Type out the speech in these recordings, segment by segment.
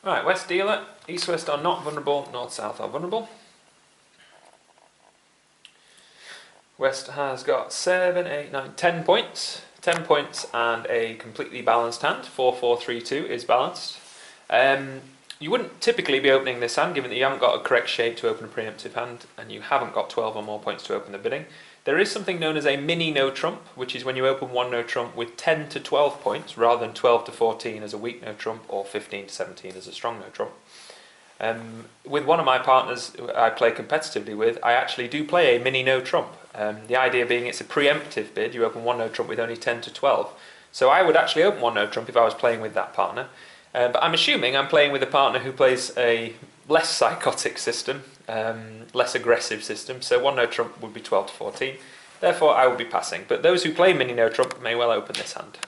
Right, West dealer, East-West are not vulnerable, North-South are vulnerable. West has got 7, 8, 9, 10 points. 10 points and a completely balanced hand. 4-4-3-2 is balanced. You wouldn't typically be opening this hand given that you haven't got a correct shape to open a preemptive hand and you haven't got 12 or more points to open the bidding. There is something known as a mini no trump, which is when you open one no trump with 10 to 12 points rather than 12 to 14 as a weak no trump or 15 to 17 as a strong no trump. With one of my partners who I play competitively with, I actually do play a mini no trump. The idea being it's a preemptive bid, you open one no trump with only 10 to 12. So I would actually open one no trump if I was playing with that partner. But I'm assuming I'm playing with a partner who plays a less psychotic system, less aggressive system, so one no trump would be 12 to 14. Therefore I will be passing. But those who play mini no trump may well open this hand.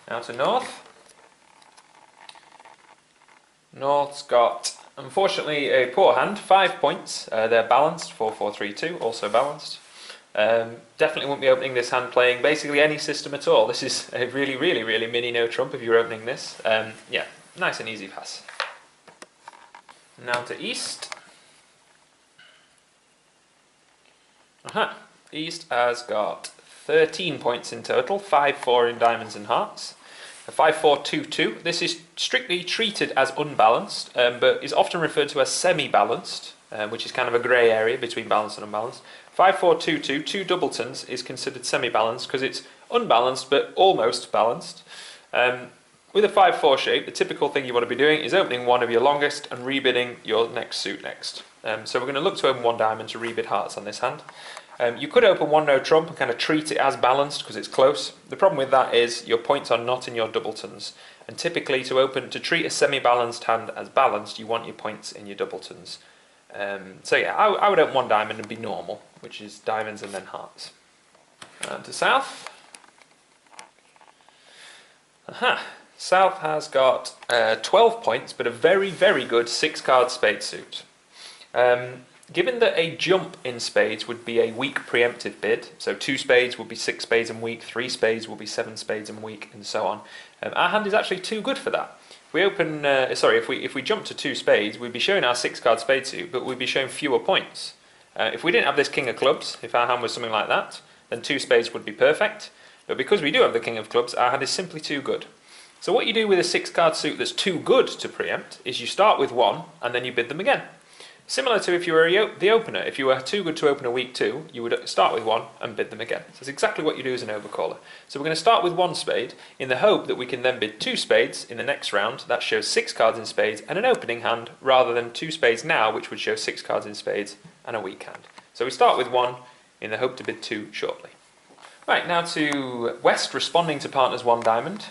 Now to North. North's got, unfortunately, a poor hand, 5 points. They're balanced, 4-4-3-2, also balanced. Definitely won't be opening this hand playing basically any system at all. This is a really, really, really mini no trump if you're opening this. Yeah, nice and easy pass. Now to East. East has got 13 points in total, 5-4 in diamonds and hearts. A 5-4-2-2. This is strictly treated as unbalanced, but is often referred to as semi-balanced, which is kind of a grey area between balanced and unbalanced. 5-4-2-2, 2 doubletons is considered semi-balanced because it's unbalanced but almost balanced. With a 5-4 shape, the typical thing you want to be doing is opening one of your longest and rebidding your next suit next. So we're going to look to open one diamond to rebid hearts on this hand. You could open one no trump and kind of treat it as balanced because it's close. The problem with that is your points are not in your doubletons. And typically to treat a semi-balanced hand as balanced, you want your points in your doubletons. So yeah, I would open one diamond and be normal, which is diamonds and then hearts. To South. South has got 12 points, but a very, very good 6-card spade suit. Given that a jump in spades would be a weak preemptive bid, so 2 spades would be 6 spades and weak, 3 spades will be 7 spades and weak, and so on. Our hand is actually too good for that. If we open, if we jump to 2 spades, we'd be showing our 6-card spade suit, but we'd be showing fewer points. If we didn't have this king of clubs, if our hand was something like that, then 2 spades would be perfect. But because we do have the king of clubs, our hand is simply too good. So what you do with a 6-card suit that's too good to preempt is you start with 1 and then you bid them again. Similar to if you were the opener. If you were too good to open a weak 2, you would start with 1 and bid them again. So that's exactly what you do as an overcaller. So we're going to start with 1 spade in the hope that we can then bid 2 spades in the next round. That shows 6 cards in spades and an opening hand, rather than 2 spades now, which would show 6 cards in spades and a weak hand. So we start with 1 in the hope to bid 2 shortly. Right, now to West, responding to partner's 1 diamond.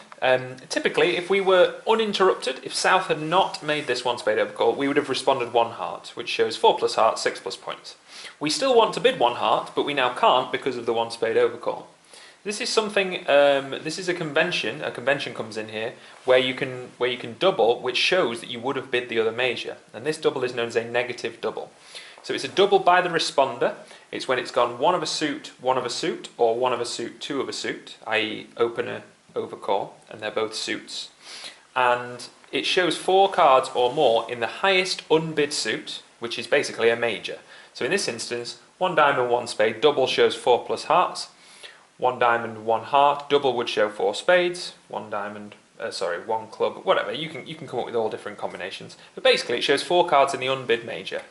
Typically, if we were uninterrupted, if South had not made this 1 spade overcall, we would have responded 1 heart, which shows 4 plus heart, 6 plus points. We still want to bid 1 heart, but we now can't because of the 1 spade overcall. This is something, this is a convention comes in here, where you can double, which shows that you would have bid the other major. And this double is known as a negative double. So it's a double by the responder. It's when it's gone 1 of a suit, 1 of a suit, or 1 of a suit, 2 of a suit, i.e. opener, overcall, and they're both suits. And it shows 4 cards or more in the highest unbid suit, which is basically a major. So in this instance, 1 diamond, 1 spade, double shows 4 plus hearts. 1 diamond, 1 heart, double would show 4 spades. 1 diamond, 1 club, whatever. You can come up with all different combinations. But basically it shows 4 cards in the unbid major.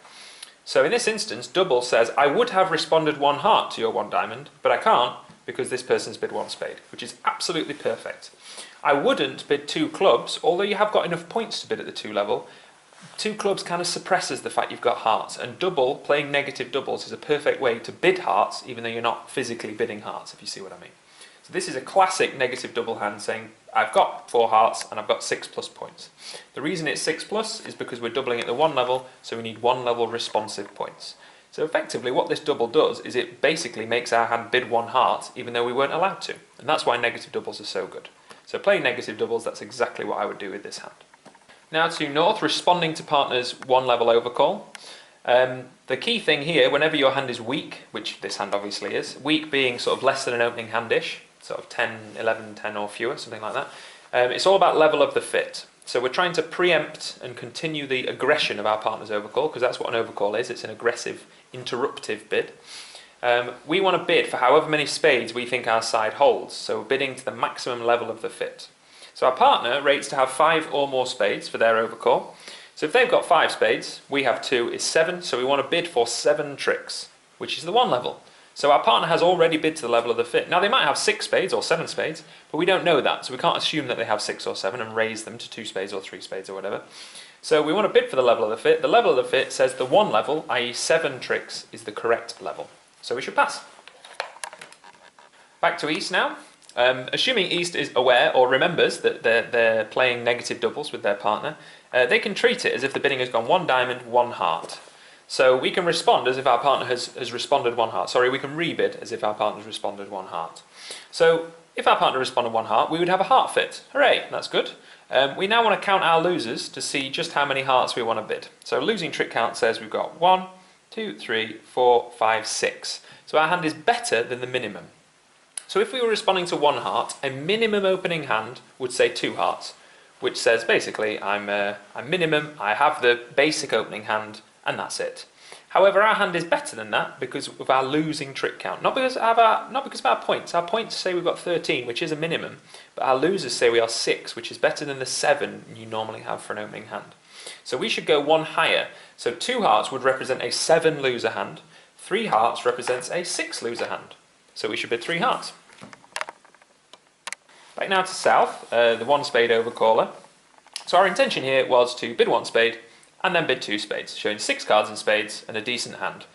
So in this instance, double says, I would have responded 1 heart to your 1 diamond, but I can't because this person's bid 1 spade, which is absolutely perfect. I wouldn't bid 2 clubs, although you have got enough points to bid at the 2 level. 2 clubs kind of suppresses the fact you've got hearts, and double, playing negative doubles, is a perfect way to bid hearts, even though you're not physically bidding hearts, if you see what I mean. So this is a classic negative double hand saying, I've got 4 hearts and I've got 6 plus points. The reason it's 6 plus is because we're doubling at the 1 level, so we need 1 level responsive points. So effectively what this double does is it basically makes our hand bid 1 heart, even though we weren't allowed to. And that's why negative doubles are so good. So playing negative doubles, that's exactly what I would do with this hand. Now to North, responding to partner's 1 level overcall. The key thing here, whenever your hand is weak, which this hand obviously is, weak being sort of less than an opening hand-ish, sort of 10, 11, 10 or fewer, something like that, it's all about level of the fit. So we're trying to preempt and continue the aggression of our partner's overcall, because that's what an overcall is. It's an aggressive, interruptive bid. We want to bid for however many spades we think our side holds, so we're bidding to the maximum level of the fit. So our partner rates to have 5 or more spades for their overcall. So if they've got 5 spades, we have 2 is 7, so we want to bid for 7 tricks, which is the 1 level. So our partner has already bid to the level of the fit. Now they might have 6 spades or 7 spades, but we don't know that, so we can't assume that they have 6 or 7 and raise them to 2 spades or 3 spades or whatever. So we want to bid for the level of the fit. The level of the fit says the 1 level, i.e. 7 tricks, is the correct level. So we should pass. Back to East now. Assuming East is aware or remembers that they're playing negative doubles with their partner, they can treat it as if the bidding has gone 1 diamond, 1 heart. So we can respond as if our partner has responded 1 heart. Sorry, we can rebid as if our partner's responded 1 heart. So if our partner responded 1 heart, we would have a heart fit. Hooray, that's good. We now want to count our losers to see just how many hearts we want to bid. So losing trick count says we've got 1, 2, 3, 4, 5, 6. So our hand is better than the minimum. So if we were responding to 1 heart, a minimum opening hand would say 2 hearts, which says basically I'm minimum, I have the basic opening hand, and that's it. However, our hand is better than that because of our losing trick count. Not because of our points. Our points say we've got 13, which is a minimum, but our losers say we are 6, which is better than the 7 you normally have for an opening hand. So we should go 1 higher. So 2 hearts would represent a 7 loser hand. 3 hearts represents a 6 loser hand. So we should bid 3 hearts. Back now to South, the 1 spade overcaller. So our intention here was to bid 1 spade, and then bid 2 spades, showing 6 cards in spades and a decent hand.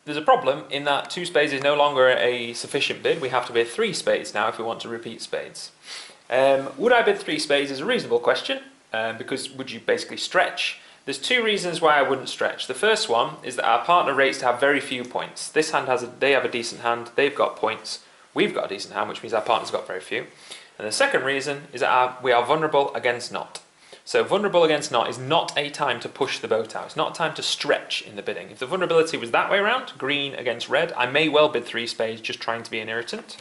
There's a problem in that 2 spades is no longer a sufficient bid. We have to bid 3 spades now if we want to repeat spades. Would I bid 3 spades is a reasonable question, because would you basically stretch? There's 2 reasons why I wouldn't stretch. The first one is that our partner rates to have very few points. This hand they have a decent hand, they've got points, we've got a decent hand, which means our partner's got very few. And the second reason is that we are vulnerable against not. So vulnerable against not is not a time to push the boat out. It's not a time to stretch in the bidding. If the vulnerability was that way around, green against red, I may well bid 3 spades just trying to be an irritant.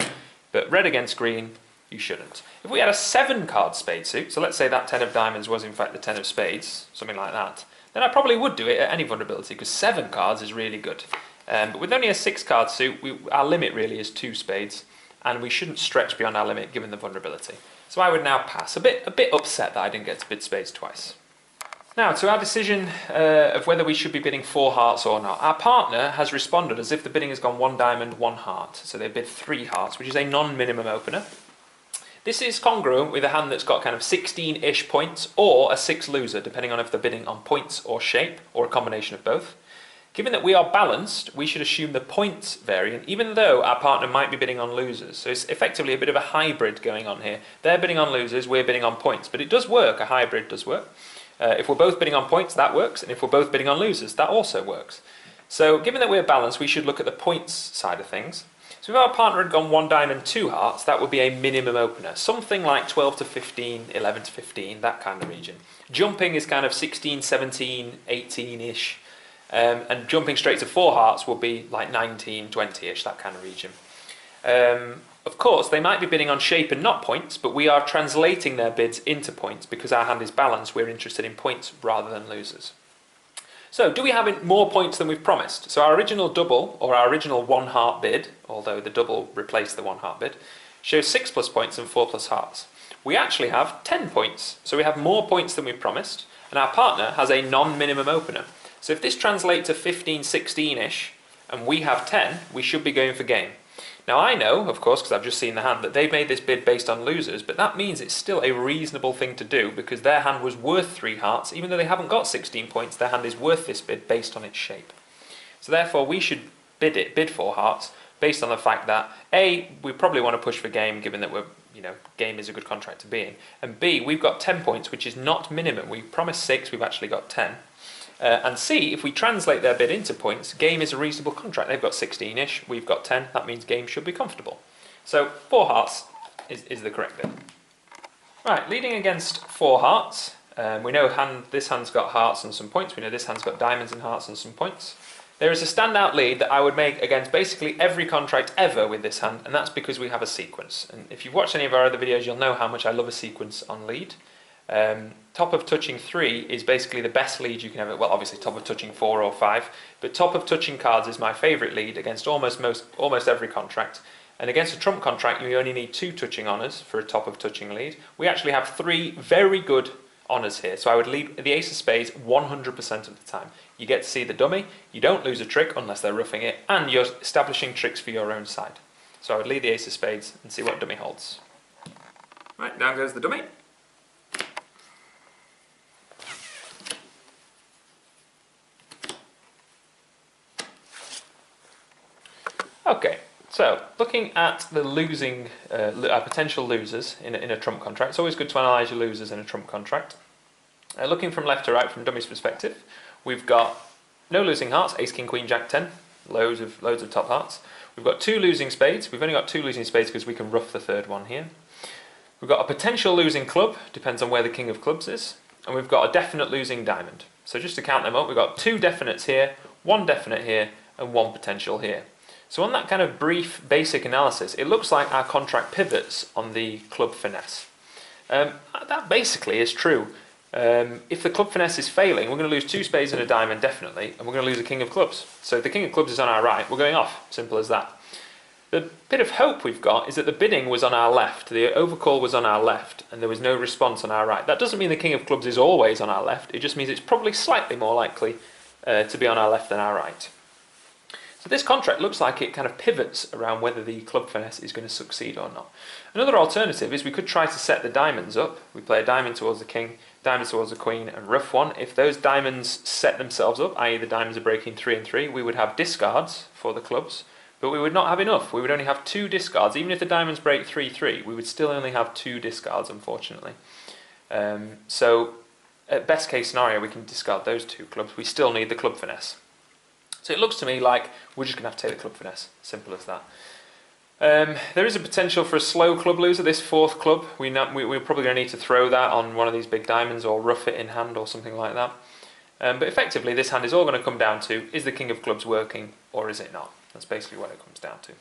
But red against green, you shouldn't. If we had a 7 card spade suit, so let's say that 10 of diamonds was in fact the 10 of spades, something like that, then I probably would do it at any vulnerability because 7 cards is really good. But with only a 6 card suit, our limit really is 2 spades, and we shouldn't stretch beyond our limit given the vulnerability. So I would now pass. A bit upset that I didn't get to bid spades twice. Now to our decision of whether we should be bidding 4 hearts or not. Our partner has responded as if the bidding has gone 1 diamond, 1 heart. So they bid 3 hearts, which is a non-minimum opener. This is congruent with a hand that's got kind of 16-ish points or a 6 loser, depending on if they're bidding on points or shape, or a combination of both. Given that we are balanced, we should assume the points variant, even though our partner might be bidding on losers. So it's effectively a bit of a hybrid going on here. They're bidding on losers, we're bidding on points. But it does work, a hybrid does work. If we're both bidding on points, that works. And if we're both bidding on losers, that also works. So given that we're balanced, we should look at the points side of things. So if our partner had gone 1 diamond, 2 hearts, that would be a minimum opener. Something like 12 to 15, 11 to 15, that kind of region. Jumping is kind of 16, 17, 18-ish. And jumping straight to 4 hearts will be like 19, 20-ish, that kind of region. Of course, they might be bidding on shape and not points, but we are translating their bids into points because our hand is balanced. We're interested in points rather than losers. So, do we have more points than we've promised? So our original double, or our original 1 heart bid, although the double replaced the 1 heart bid, shows 6 plus points and 4 plus hearts. We actually have 10 points, so we have more points than we've promised, and our partner has a non-minimum opener. So if this translates to 15, 16-ish, and we have 10, we should be going for game. Now I know, of course, because I've just seen the hand, that they've made this bid based on losers, but that means it's still a reasonable thing to do, because their hand was worth 3 hearts, even though they haven't got 16 points, their hand is worth this bid based on its shape. So therefore we should bid 4 hearts, based on the fact that, A, we probably want to push for game, given that game is a good contract to be in, and B, we've got 10 points, which is not minimum. We promised 6, we've actually got 10. And C, if we translate their bid into points, game is a reasonable contract. They've got 16-ish, we've got 10, that means game should be comfortable. So 4 hearts is the correct bid. Right, leading against 4 hearts, we know this hand's got hearts and some points, we know this hand's got diamonds and hearts and some points. There is a standout lead that I would make against basically every contract ever with this hand, and that's because we have a sequence. And if you've watched any of our other videos, you'll know how much I love a sequence on lead. Top of touching 3 is basically the best lead you can ever, well obviously top of touching 4 or 5, but top of touching cards is my favourite lead against almost every contract. And against a trump contract you only need 2 touching honours for a top of touching lead. We actually have 3 very good honours here, so I would lead the ace of spades 100% of the time. You get to see the dummy, you don't lose a trick unless they're roughing it, and you're establishing tricks for your own side. So I would lead the ace of spades and see what dummy holds. Right, down goes the dummy. Okay, so looking at the losing, potential losers in a trump contract, it's always good to analyse your losers in a trump contract. Looking from left to right from dummy's perspective, we've got no losing hearts, ace, king, queen, jack, 10, loads of top hearts. We've got 2 losing spades. We've only got 2 losing spades because we can rough the third one here. We've got a potential losing club, depends on where the king of clubs is, and we've got a definite losing diamond. So just to count them up, we've got 2 definites here, 1 definite here, and 1 potential here. So on that kind of brief, basic analysis, it looks like our contract pivots on the club finesse. That basically is true. If the club finesse is failing, we're going to lose 2 spades and a diamond definitely, and we're going to lose a king of clubs. So if the king of clubs is on our right, we're going off. Simple as that. The bit of hope we've got is that the bidding was on our left, the overcall was on our left, and there was no response on our right. That doesn't mean the king of clubs is always on our left, it just means it's probably slightly more likely to be on our left than our right. So this contract looks like it kind of pivots around whether the club finesse is going to succeed or not. Another alternative is we could try to set the diamonds up. We play a diamond towards the king, diamond towards the queen, and rough one. If those diamonds set themselves up, i.e. the diamonds are breaking 3 and 3, we would have discards for the clubs, but we would not have enough. We would only have 2 discards. Even if the diamonds break 3-3, we would still only have 2 discards, unfortunately. So at best case scenario, we can discard those 2 clubs. We still need the club finesse. So it looks to me like we're just going to have to take the club finesse. Simple as that. There is a potential for a slow club loser, this 4th club. We're probably going to need to throw that on one of these big diamonds or rough it in hand or something like that. But effectively this hand is all going to come down to, is the king of clubs working or is it not? That's basically what it comes down to.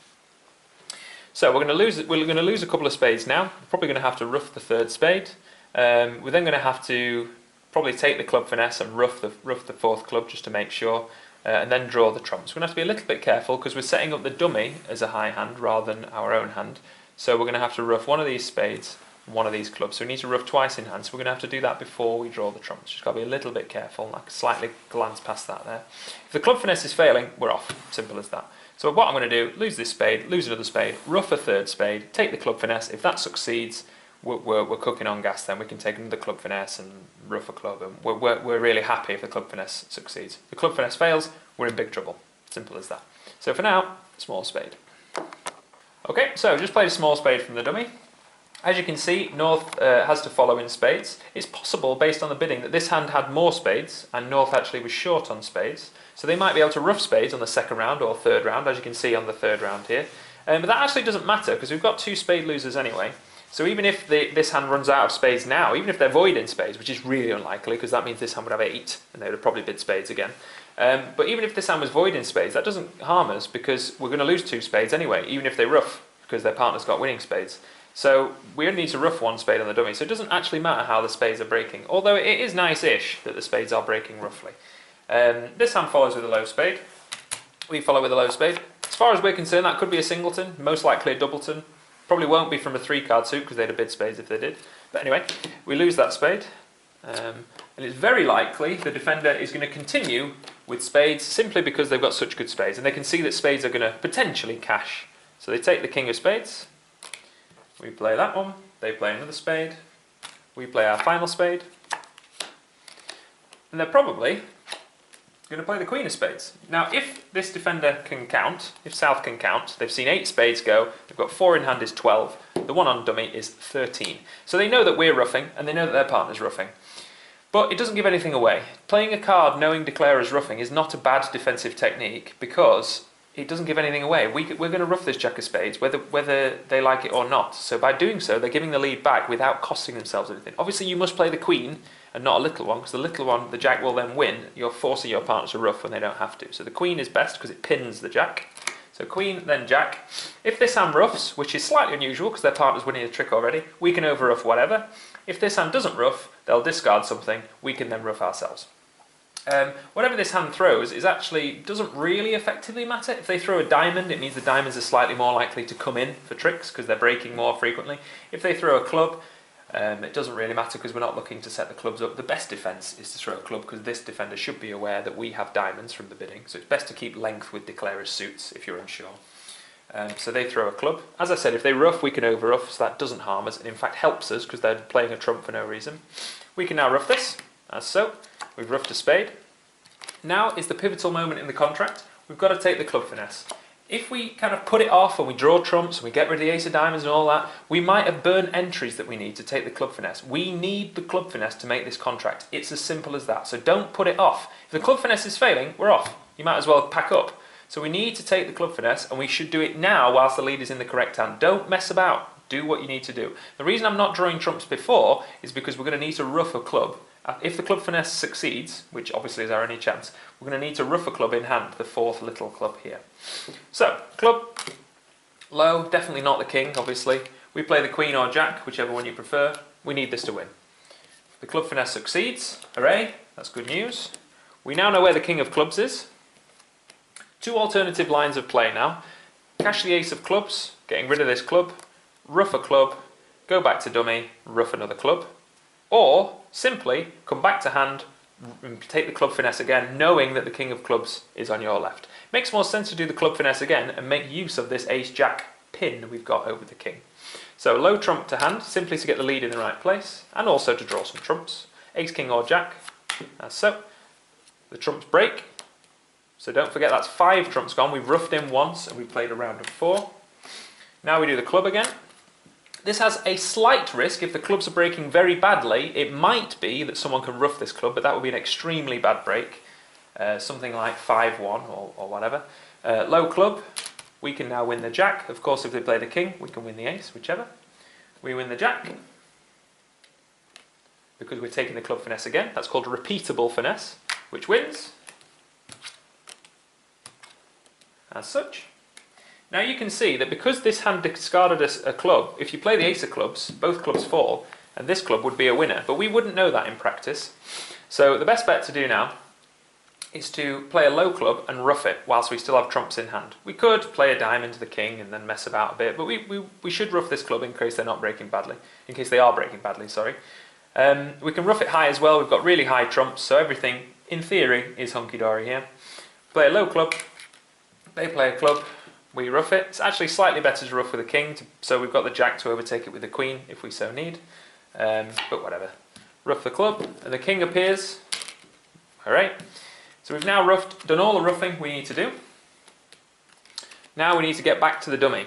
So we're going to lose a couple of spades now. We're probably going to have to rough the 3rd spade. We're then going to have to probably take the club finesse and rough the 4th club just to make sure. And then draw the trumps. We're going to have to be a little bit careful because we're setting up the dummy as a high hand rather than our own hand. So we're going to have to rough one of these spades, one of these clubs. So we need to rough twice in hand. So we're going to have to do that before we draw the trumps. Just got to be a little bit careful. I can slightly glance past that there. If the club finesse is failing, we're off. Simple as that. So what I'm going to do, lose this spade, lose another spade, rough a 3rd spade, take the club finesse. If that succeeds, we're cooking on gas then. We can take another club finesse and rough a club. And we're really happy if the club finesse succeeds. If the club finesse fails, we're in big trouble. Simple as that. So for now, small spade. Okay, so just played a small spade from the dummy. As you can see, North has to follow in spades. It's possible, based on the bidding, that this hand had more spades and North actually was short on spades. So they might be able to rough spades on the 2nd round or 3rd round, as you can see on the 3rd round here. But that actually doesn't matter because we've got 2 spade losers anyway. So even if this hand runs out of spades now, even if they're void in spades, which is really unlikely because that means this hand would have 8 and they would have probably bid spades again. But even if this hand was void in spades, that doesn't harm us because we're going to lose 2 spades anyway, even if they rough, because their partner's got winning spades. So we only need to rough 1 spade on the dummy, so it doesn't actually matter how the spades are breaking, although it is nice-ish that the spades are breaking roughly. This hand follows with a low spade. We follow with a low spade. As far as we're concerned, that could be a singleton, most likely a doubleton. Probably won't be from a 3-card suit because they'd have bid spades if they did. But anyway, we lose that spade. And it's very likely the defender is going to continue with spades simply because they've got such good spades. And they can see that spades are going to potentially cash. So they take the king of spades. We play that one. They play another spade. We play our final spade. And they're probably going to play the queen of spades. Now, if this defender can count, if South can count, they've seen 8 spades go, they've got 4 in hand is 12, the one on dummy is 13. So they know that we're roughing, and they know that their partner's roughing. But it doesn't give anything away. Playing a card knowing declarer's roughing is not a bad defensive technique because it doesn't give anything away. We're going to rough this jack of spades, whether they like it or not. So by doing so, they're giving the lead back without costing themselves anything. Obviously, you must play the queen and not a little one, because the little one, the jack will then win. You're forcing your partner to rough when they don't have to. So the queen is best because it pins the jack. So queen, then jack. If this hand roughs, which is slightly unusual because their partner's winning the trick already, we can over-rough whatever. If this hand doesn't ruff, they'll discard something, we can then ruff ourselves. Whatever this hand throws doesn't really effectively matter. If they throw a diamond, it means the diamonds are slightly more likely to come in for tricks because they're breaking more frequently. If they throw a club, it doesn't really matter because we're not looking to set the clubs up. The best defence is to throw a club because this defender should be aware that we have diamonds from the bidding. So it's best to keep length with declarer's suits if you're unsure. So they throw a club. As I said, if they ruff, we can over ruff, so that doesn't harm us and in fact helps us because they're playing a trump for no reason. We can now ruff this, as so. We've ruffed a spade. Now is the pivotal moment in the contract. We've got to take the club finesse. If we kind of put it off and we draw trumps and we get rid of the ace of diamonds and all that, we might have burned entries that we need to take the club finesse. We need the club finesse to make this contract. It's as simple as that. So don't put it off. If the club finesse is failing, we're off. You might as well pack up. So we need to take the club finesse and we should do it now whilst the lead is in the correct hand. Don't mess about. Do what you need to do. The reason I'm not drawing trumps before is because we're going to need to ruff a club. If the club finesse succeeds, which obviously is our only chance, we're going to need to ruff a club in hand, the fourth little club here. So, club, low, definitely not the king, obviously. We play the queen or jack, whichever one you prefer. We need this to win. If the club finesse succeeds, hooray, that's good news. We now know where the king of clubs is. Two alternative lines of play now. Cash the ace of clubs, getting rid of this club, ruff a club, go back to dummy, ruff another club. Or simply come back to hand and take the club finesse again, knowing that the king of clubs is on your left. Makes more sense to do the club finesse again and make use of this ace-jack pin we've got over the king. So low trump to hand, simply to get the lead in the right place, and also to draw some trumps. Ace, king or jack, as so. The trumps break, so don't forget that's 5 trumps gone. We've ruffed in once and we've played a round of 4. Now we do the club again. This has a slight risk. If the clubs are breaking very badly, it might be that someone can ruff this club, but that would be an extremely bad break. Something like 5-1 or whatever. Low club, we can now win the jack. Of course, if they play the king, we can win the ace, whichever. We win the jack because we're taking the club finesse again. That's called repeatable finesse, which wins as such. Now you can see that because this hand discarded a club, if you play the ace of clubs, both clubs fall, and this club would be a winner. But we wouldn't know that in practice. So the best bet to do now is to play a low club and ruff it whilst we still have trumps in hand. We could play a diamond to the king and then mess about a bit, but we should ruff this club in case they're not breaking badly. In case they are breaking badly, sorry. We can ruff it high as well. We've got really high trumps, so everything, in theory, is hunky-dory here. Play a low club, they play a club, we ruff it. It's actually slightly better to ruff with a king, so we've got the jack to overtake it with the queen if we so need. But whatever. Ruff the club, and the king appears. Alright. So we've now done all the ruffing we need to do. Now we need to get back to the dummy.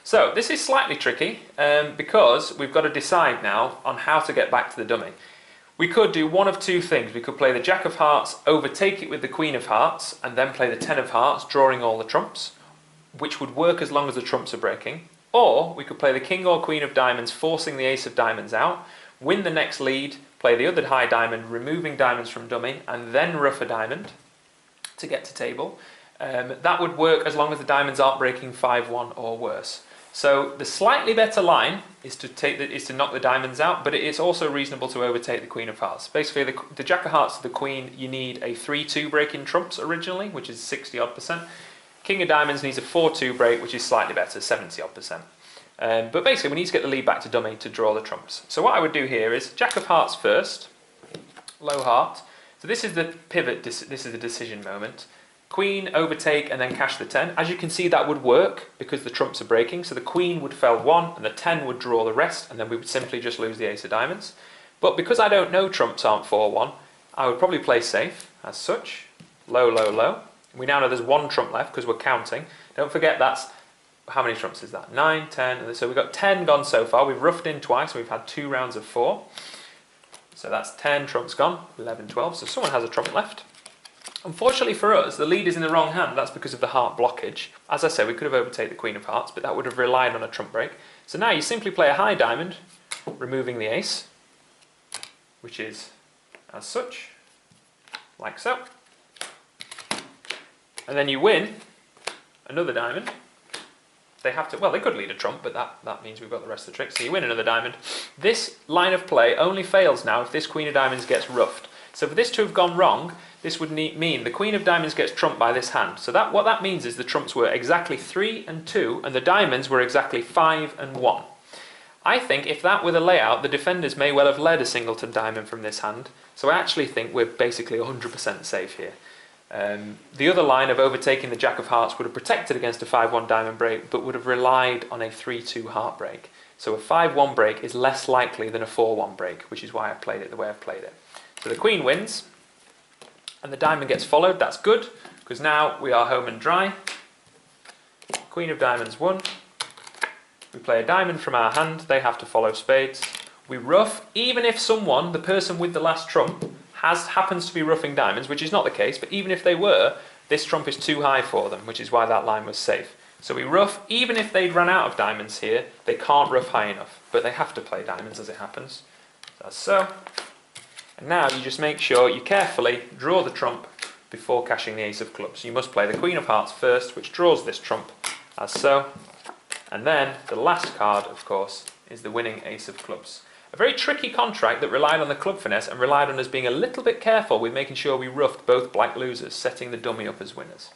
So this is slightly tricky because we've got to decide now on how to get back to the dummy. We could do one of two things. We could play the jack of hearts, overtake it with the queen of hearts, and then play the 10 of hearts, drawing all the trumps, which would work as long as the trumps are breaking. Or we could play the king or queen of diamonds, forcing the ace of diamonds out, win the next lead, play the other high diamond, removing diamonds from dummy, and then ruff a diamond to get to table. That would work as long as the diamonds aren't breaking 5-1 or worse. So the slightly better line is to knock the diamonds out, but it's also reasonable to overtake the queen of hearts. Basically, the jack of hearts to the queen, you need a 3-2 break in trumps originally, which is 60-odd%. King of diamonds needs a 4-2 break, which is slightly better, 70-odd%. But basically, we need to get the lead back to dummy to draw the trumps. So what I would do here is jack of hearts first, low heart. So this is the pivot, this is the decision moment. Queen, overtake, and then cash the 10. As you can see, that would work because the trumps are breaking. So the queen would fell 1, and the 10 would draw the rest, and then we would simply just lose the ace of diamonds. But because I don't know trumps aren't 4-1, I would probably play safe, as such. Low, low, low. We now know there's 1 trump left because we're counting. Don't forget that's, how many trumps is that? 9, 10, so we've got 10 gone so far. We've ruffed in twice, and we've had 2 rounds of 4. So that's 10 trumps gone, 11, 12, so someone has a trump left. Unfortunately for us, the lead is in the wrong hand. That's because of the heart blockage. As I said, we could have overtaken the queen of hearts, but that would have relied on a trump break. So now you simply play a high diamond, removing the ace, which is as such, like so. And then you win another diamond, they have to, well, they could lead a trump, but that means we've got the rest of the trick. So you win another diamond. This line of play only fails now if this queen of diamonds gets ruffed. So for this to have gone wrong, this would mean the queen of diamonds gets trumped by this hand. So what that means is the trumps were exactly 3 and 2, and the diamonds were exactly 5 and 1. I think if that were the layout, the defenders may well have led a singleton diamond from this hand. So I actually think we're basically 100% safe here. The other line of overtaking the Jack of Hearts would have protected against a 5-1 diamond break, but would have relied on a 3-2 heart break. So a 5-1 break is less likely than a 4-1 break, which is why I played it the way I've played it. So the queen wins, and the diamond gets followed. That's good, because now we are home and dry. Queen of diamonds won. We play a diamond from our hand. They have to follow spades. We ruff, even if someone, the person with the last trump, happens to be ruffing diamonds, which is not the case, but even if they were, this trump is too high for them, which is why that line was safe. So we ruff, even if they'd run out of diamonds here, they can't ruff high enough, but they have to play diamonds as it happens. As so. And now you just make sure you carefully draw the trump before cashing the ace of clubs. You must play the queen of hearts first, which draws this trump, as so. And then the last card, of course, is the winning ace of clubs. A very tricky contract that relied on the club finesse and relied on us being a little bit careful with making sure we ruffed both black losers, setting the dummy up as winners.